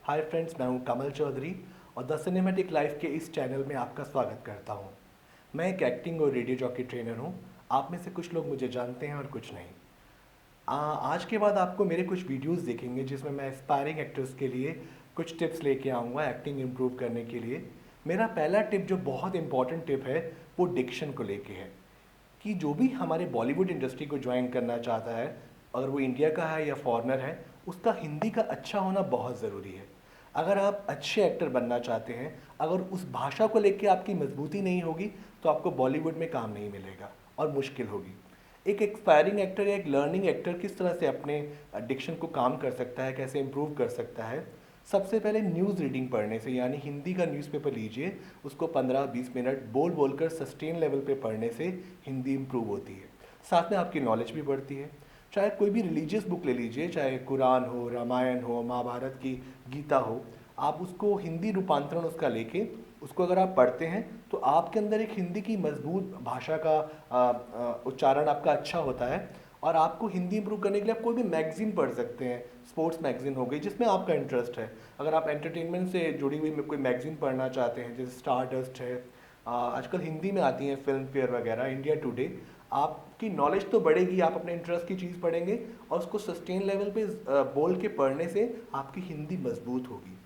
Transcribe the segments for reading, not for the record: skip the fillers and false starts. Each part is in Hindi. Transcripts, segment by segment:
हाय फ्रेंड्स, मैं हूं कमल चौधरी और द सिनेमैटिक लाइफ के इस चैनल में आपका स्वागत करता हूं। मैं एक एक्टिंग और रेडियो जॉकी ट्रेनर हूं। आप में से कुछ लोग मुझे जानते हैं और कुछ नहीं। आज के बाद आपको मेरे कुछ वीडियोस दिखेंगे जिसमें मैं एस्पायरिंग एक्टर्स के लिए कुछ टिप्स लेके आऊँगा एक्टिंग इम्प्रूव करने के लिए। मेरा पहला टिप जो बहुत इंपॉर्टेंट टिप है वो डिक्शन को लेके है कि जो भी हमारे बॉलीवुड इंडस्ट्री को ज्वाइन करना चाहता है, अगर वो इंडिया का है या फॉरेनर है, उसका हिंदी का अच्छा होना बहुत ज़रूरी है। अगर आप अच्छे एक्टर बनना चाहते हैं, अगर उस भाषा को लेके आपकी मजबूती नहीं होगी तो आपको बॉलीवुड में काम नहीं मिलेगा और मुश्किल होगी। एक एक्सपायरिंग एक्टर या एक लर्निंग एक्टर किस तरह से अपने डिक्शन को काम कर सकता है, कैसे इम्प्रूव कर सकता है। सबसे पहले न्यूज़ रीडिंग पढ़ने से, यानी हिंदी का न्यूज़पेपर लीजिए, उसको 15-20 मिनट बोल बोलकर सस्टेन लेवल पे पढ़ने से हिंदी इम्प्रूव होती है। साथ में आपकी नॉलेज भी बढ़ती है। चाहे कोई भी रिलीजियस बुक ले लीजिए, चाहे कुरान हो, रामायण हो, महाभारत की गीता हो, आप उसको हिंदी रूपांतरण उसका लेके उसको अगर आप पढ़ते हैं तो आपके अंदर एक हिंदी की मजबूत भाषा का उच्चारण आपका अच्छा होता है। और आपको हिंदी इंप्रूव करने के लिए आप कोई भी मैगजीन पढ़ सकते हैं। स्पोर्ट्स मैगजीन हो गई जिसमें आपका इंटरेस्ट है। अगर आप एंटरटेनमेंट से जुड़ी हुई कोई मैगजीन पढ़ना चाहते हैं, जैसे स्टार डस्ट है, आजकल हिंदी में आती हैं फिल्म फेयर वगैरह, इंडिया टुडे, आपकी नॉलेज तो बढ़ेगी, आप अपने इंटरेस्ट की चीज़ पढ़ेंगे और उसको सस्टेन लेवल पे बोल के पढ़ने से आपकी हिंदी मजबूत होगी।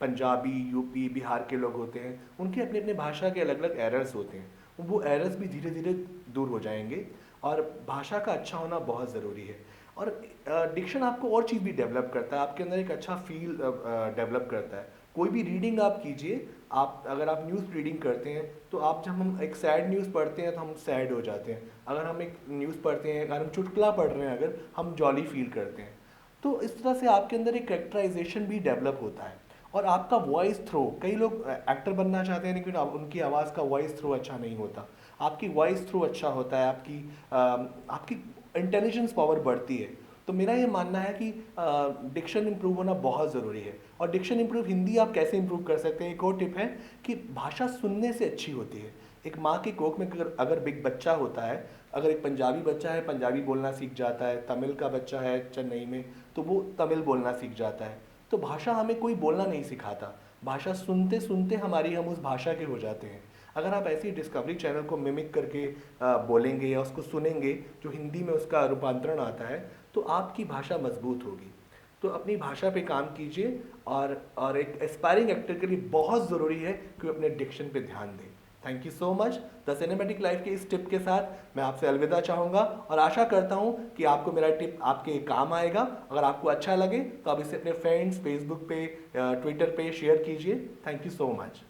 पंजाबी, यूपी, बिहार के लोग होते हैं, उनके अपने अपने भाषा के अलग अलग एरर्स होते हैं। वो एरर्स भी धीरे धीरे दूर हो जाएंगे और भाषा का अच्छा होना बहुत ज़रूरी है। और डिक्शन आपको और चीज़ भी डेवलप करता है, आपके अंदर एक अच्छा फील डेवलप करता है। कोई भी रीडिंग आप कीजिए, आप अगर आप न्यूज़ रीडिंग करते हैं तो आप, जब हम एक सैड न्यूज़ पढ़ते हैं तो हम सैड हो जाते हैं। अगर हम एक न्यूज़ पढ़ते हैं, अगर हम चुटकुला पढ़ रहे हैं, अगर हम जॉली फील करते हैं। तो इस तरह से आपके अंदर एक कैरेक्टराइजेशन भी डेवलप होता है। और आपका वॉइस थ्रो, कई लोग एक्टर बनना चाहते हैं लेकिन उनकी आवाज़ का वॉइस थ्रो अच्छा नहीं होता। आपकी वॉइस थ्रो अच्छा होता है, आपकी इंटेलिजेंस पावर बढ़ती है। तो मेरा ये मानना है कि डिक्शन इंप्रूव होना बहुत ज़रूरी है। और डिक्शन इंप्रूव हिंदी आप कैसे इंप्रूव कर सकते हैं, एक और टिप है कि भाषा सुनने से अच्छी होती है। एक माँ की कोख में अगर बिग बच्चा होता है, अगर एक पंजाबी बच्चा है पंजाबी बोलना सीख जाता है, तमिल का बच्चा है चेन्नई में तो वो तमिल बोलना सीख जाता है। तो भाषा हमें कोई बोलना नहीं सिखाता, भाषा सुनते सुनते हम उस भाषा के हो जाते हैं। अगर आप ऐसी डिस्कवरी चैनल को मिमिक करके बोलेंगे या उसको सुनेंगे जो हिंदी में उसका रूपांतरण आता है, तो आपकी भाषा मजबूत होगी। तो अपनी भाषा पे काम कीजिए। और एक एस्पायरिंग एक्टर के लिए बहुत ज़रूरी है कि वो अपने डिक्शन पे ध्यान दें। Thank you so much. The cinematic life के इस टिप के साथ मैं आपसे अलविदा चाहूँगा और आशा करता हूँ कि आपको मेरा टिप आपके काम आएगा। अगर आपको अच्छा लगे तो आप इसे अपने फ्रेंड्स, फेसबुक पे, ट्विटर पे शेयर कीजिए। Thank you so much.